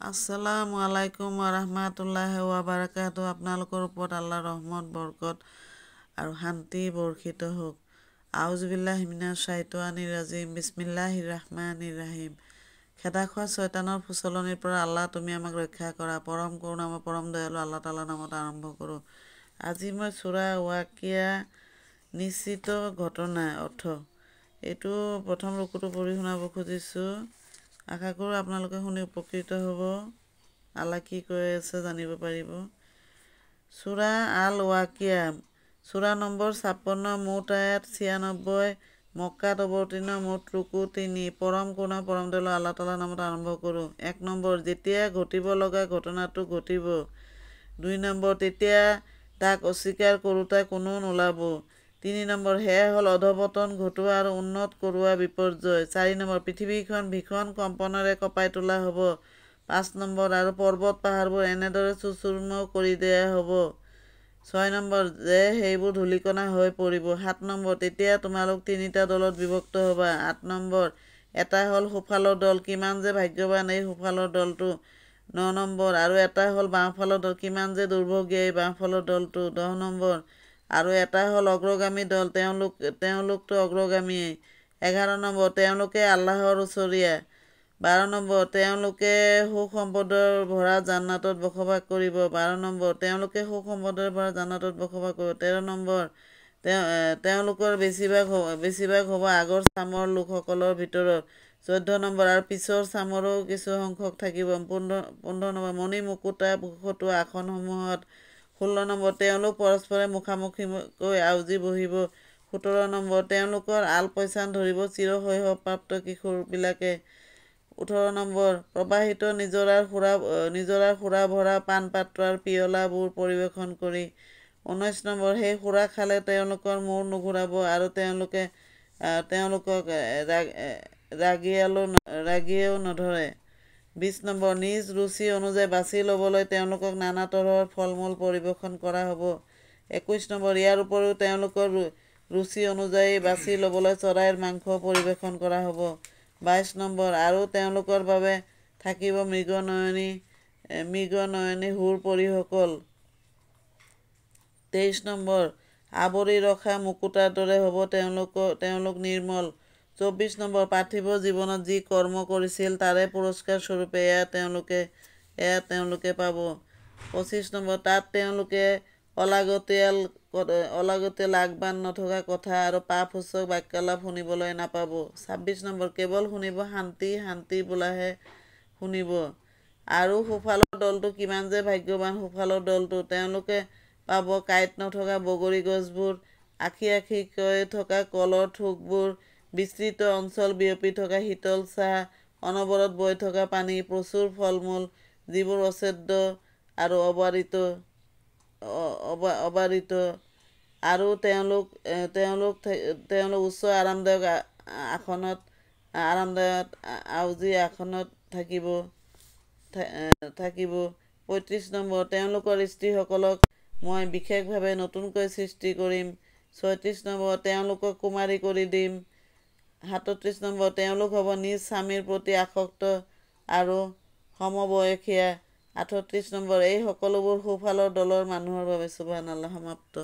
আসসালামু আলাইকুম ওয়া বাৰাকাতুহু। আপোনালোকৰ ওপৰত আল্লাহৰ ৰহমত বৰকত আৰু শান্তি বৰ্ষিত হওক। আউজুবিল্লাহি মিনাশ শাইতানিৰ ৰাজিম। বিস্মিল্লাহিৰ ৰাহমানিৰ ৰাহিম। খেদা খোৱা শয়তানৰ ফুচলনিৰ পৰা আল্লাহ তুমি আমাক ৰক্ষা কৰা। পৰম কৰোণাময় পৰম দয়ালু আল্লাহ তাআলাৰ নামত আৰম্ভ কৰোঁ। আজি মই সূৰা ৱাকিয়া নিশ্চিত ঘটনা অৰ্থ এইটো প্ৰথম ৰকুটো পঢ়ি শুনাব খুজিছোঁ। আশা কৰোঁ আপোনালোকে শুনি উপকৃত হ'ব। আল্লাহ কি কৈ আছে জানিব পাৰিব। সূৰা আল ৱাকিয়া, সূৰা নম্বৰ 56, মুঠ আয়াত 96, মক্কাত অৱতীৰ্ণ, মুঠ ৰুকু 3। পৰম কৰোণা পৰম দয়ালু আল্লাহ তাআলাৰ নামত আৰম্ভ কৰোঁ। 1 নম্বৰ, যেতিয়া ঘটিব লগা ঘটনাটো ঘটিব। 2 নম্বৰ, তেতিয়া তাক অস্বীকাৰ কৰোঁতা কোনো নোলাব। 3 নম্বৰ, সেয়া হ'ল অধঃপতন ঘটোৱা আৰু উন্নত কৰোৱা বিপৰ্যয়। 4 নম্বৰ, পৃথিৱীখন ভীষণ কম্পনেৰে কঁপাই তোলা হ'ব। 5 নম্বৰ, আৰু পৰ্বত পাহাৰবোৰ এনেদৰে চূৰ্ণমূৰ্ণ কৰি দিয়া হ'ব। 6 নম্বৰ, যে সেইবোৰ ধূলিকণা হৈ পৰিব। 7 নম্বৰ, তেতিয়া তোমালোক 3টা দলত বিভক্ত হ'বা। 8 নম্বৰ, এটা হ'ল সোঁফালৰ দল, কিমান যে ভাগ্যৱান এই সোঁফালৰ দলটো। 9 নম্বৰ, আৰু এটা হ'ল বাওঁফালৰ দল, কিমান যে দুৰ্ভগীয়া এই বাওঁফালৰ দলটো। 10 নম্বৰ, আৰু এটা হ'ল অগ্ৰগামী দল, তেওঁলোকতো অগ্ৰগামীয়েই। 11 নম্বৰ, তেওঁলোকে আল্লাহৰ ওচৰীয়া। 12 নম্বৰ, তেওঁলোকে সুখ সম্পদৰ ভৰা জান্নাতত বসবাস কৰিব। 12 নম্বৰ, তেওঁলোকে সুখ সম্পদৰে ভৰা জান্নাতত বসবাস কৰিব। 13 নম্বৰ, তেওঁলোকৰ বেছিভাগ হ'ব আগৰ চামৰ লোকসকলৰ ভিতৰত। 14 নম্বৰ, আৰু পিছৰ চামৰো কিছু সংখ্যক থাকিব। 15 নম্বৰ, মণি মুকুতা খটোৱা আসনসমূহত। 16 নম্বৰ, তেওঁলোক পৰস্পৰে মুখামুখিকৈ আউজি বহিব। 17 নম্বৰ, তেওঁলোকৰ আলপৈচান ধৰিব চিৰশৈশৱপ্ৰাপ্ত কিশোৰবিলাকে। 18 নম্বৰ, প্ৰবাহিত নিজৰাৰ সুৰা ভৰা পানপাত্ৰ আৰু পিয়লাবোৰ পৰিৱেশন কৰি। 19 নম্বৰ, সেই সুৰা খালে তেওঁলোকৰ মূৰ নুঘূৰাব আৰু তেওঁলোকক ৰাগিয়েও নধৰে। 20 নম্বৰ, নিজ ৰুচি অনুযায়ী বাছি ল'বলৈ তেওঁলোকক নানা তৰহৰ ফল-মূল পৰিৱেশন কৰা হ'ব। 21 নম্বৰ, ইয়াৰ উপৰিও তেওঁলোকৰ ৰুচি অনুযায়ী বাছি ল'বলৈ চৰাইৰ মাংস পৰিৱেশন কৰা হ'ব। 22 নম্বৰ, আৰু তেওঁলোকৰ বাবে থাকিব মৃগনয়নী হুৰ পৰীসকল। 23 নম্বৰ, আৱৰি ৰখা মুকুতাৰ দৰে হ'ব তেওঁলোক নিৰ্মল। 24 নম্বৰ, পাৰ্থিৱ জীৱনত যি কৰ্ম কৰিছিল তাৰে পুৰস্কাৰ স্বৰূপে এয়া তেওঁলোকে পাব। 25 নম্বৰ, তাত তেওঁলোকে অলাগতিয়াল আগবান নথকা কথা আৰু পাপসূচক বাক্যালাপ শুনিবলৈ নাপাব। 26 নম্বৰ, কেৱল শুনিব শান্তি, শান্তি বোলাহে শুনিব। আৰু সোঁফালৰ দলটো কিমান যে ভাগ্যৱান সোঁফালৰ দলটো, তেওঁলোকে পাব কাঁইট নথকা বগৰী গছবোৰ, আখি আখিকৈ থকা কলৰ থোকবোৰ, বিস্তৃত অঞ্চল বিয়পি থকা শীতল ছাঁ, অনবৰত বৈ থকা পানী, প্ৰচুৰ ফল-মূল যিবোৰ অচ্ছেদ্য আৰু অবাৰিত, আৰু তেওঁলোক উচ্চ আৰামদায়ক আউজি আসনত থাকিব। 35 নম্বৰ, তেওঁলোকৰ স্ত্ৰীসকলক মই বিশেষভাৱে নতুনকৈ সৃষ্টি কৰিম। 36 নম্বৰ, তেওঁলোকক কুমাৰী কৰি দিম। 37 নম্বৰ, তেওঁলোক হ'ব নিজ স্বামীৰ প্ৰতি আসক্ত আৰু সমবয়সীয়া। 38 নম্বৰ, এই সকলোবোৰ সোঁফালৰ দলৰ মানুহৰ বাবে। সুবহানাল্লাহ। সমাপ্ত।